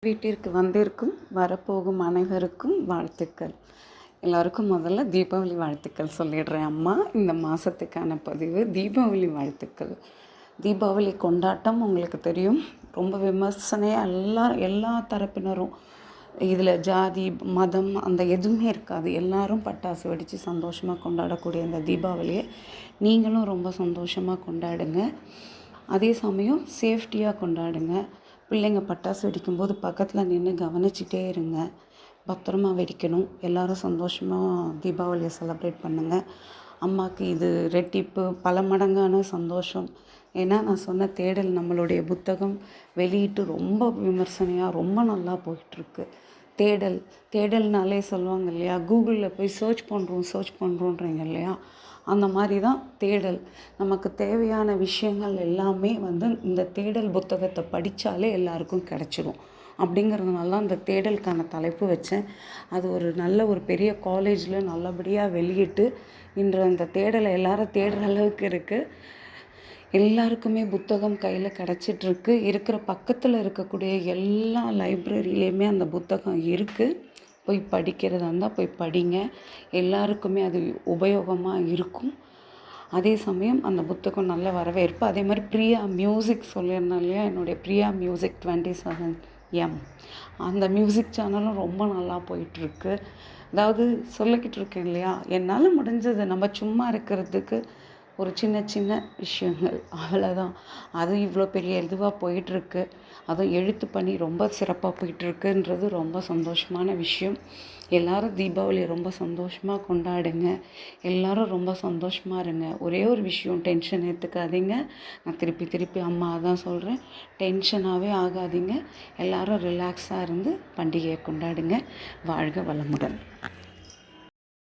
வீட்டிற்கு வந்திருக்கும் வரப்போகும் அனைவருக்கும் வாழ்த்துக்கள். எல்லாருக்கும் முதல்ல தீபாவளி வாழ்த்துக்கள் சொல்லிடுறேன். அம்மா, இந்த மாதத்துக்கான பதிவு தீபாவளி வாழ்த்துக்கள். தீபாவளி கொண்டாட்டம் உங்களுக்கு தெரியும், ரொம்ப விமர்சனையாக எல்லா தரப்பினரும், இதில் ஜாதி மதம் அந்த எதுவுமே இருக்காது. எல்லாரும் பட்டாசு வெடித்து சந்தோஷமாக கொண்டாடக்கூடிய இந்த தீபாவளியை நீங்களும் ரொம்ப சந்தோஷமாக கொண்டாடுங்க. அதே சமயம் சேஃப்டியாக கொண்டாடுங்க. பிள்ளைங்க பட்டாசு வெடிக்கும்போது பக்கத்தில் நின்று கவனிச்சிட்டே இருங்க. பத்திரமா வெடிக்கணும். எல்லோரும் சந்தோஷமாக தீபாவளியை செலிப்ரேட் பண்ணுங்கள். அம்மாவுக்கு இது ரெட்டிப்பு பல மடங்கான சந்தோஷம். ஏன்னா நான் சொன்ன தேடல் நம்மளுடைய புத்தகம் வெளியிட்டு ரொம்ப விமர்சனையாக ரொம்ப நல்லா போயிட்டுருக்கு. தேடல்னாலே சொல்லுவாங்க இல்லையா, கூகுளில் போய் சர்ச் பண்ணுறோன்றீங்க இல்லையா, அந்த மாதிரி தான் தேடல். நமக்கு தேவையான விஷயங்கள் எல்லாமே இந்த தேடல் புத்தகத்தை படித்தாலே எல்லாருக்கும் கிடச்சிடும். அப்படிங்கிறதுனால தான் அந்த தேடலுக்கான தலைப்பு வச்சேன். அது ஒரு பெரிய காலேஜில் நல்லபடியாக வெளியிட்டு இன்று அந்த தேடலை எல்லாரும் தேடுற அளவுக்கு இருக்குது. எல்லாருக்குமே புத்தகம் கையில் கிடச்சிட்ருக்கு. பக்கத்தில் இருக்கக்கூடிய எல்லா லைப்ரரியிலையுமே அந்த புத்தகம் இருக்குது. போய் படிக்கிறதா இருந்தால் போய் படிங்க. எல்லாருக்குமே அது உபயோகமாக இருக்கும். அதே சமயம் அந்த புத்தகம் நல்ல வரவேற்பு. அதே மாதிரி பிரியா மியூசிக் சொல்லியிருந்தேன் இல்லையா, என்னுடைய பிரியா மியூசிக் 27M அந்த மியூசிக் சேனலும் ரொம்ப நல்லா போயிட்டுருக்கு. அதாவது சொல்லிக்கிட்டு இருக்கேன் இல்லையா, என்னால் முடிஞ்சது நம்ம சும்மா இருக்கிறதுக்கு ஒரு சின்ன சின்ன விஷயங்கள் அவ்வளோதான். அதுவும் இவ்வளோ பெரிய இதுவாக போயிட்டுருக்கு. அதுவும் எழுத்து பணி ரொம்ப சிறப்பாக போயிட்டுருக்குன்றது ரொம்ப சந்தோஷமான விஷயம். எல்லோரும் தீபாவளியை ரொம்ப சந்தோஷமாக கொண்டாடுங்க. எல்லோரும் ரொம்ப சந்தோஷமாக இருங்க. ஒரே ஒரு விஷயம், டென்ஷன் எடுத்துக்காதீங்க. நான் திருப்பி அம்மா தான் சொல்கிறேன், டென்ஷனாகவே ஆகாதீங்க. எல்லோரும் ரிலாக்ஸாக இருந்து பண்டிகையை கொண்டாடுங்க. வாழ்க வளமுடன்.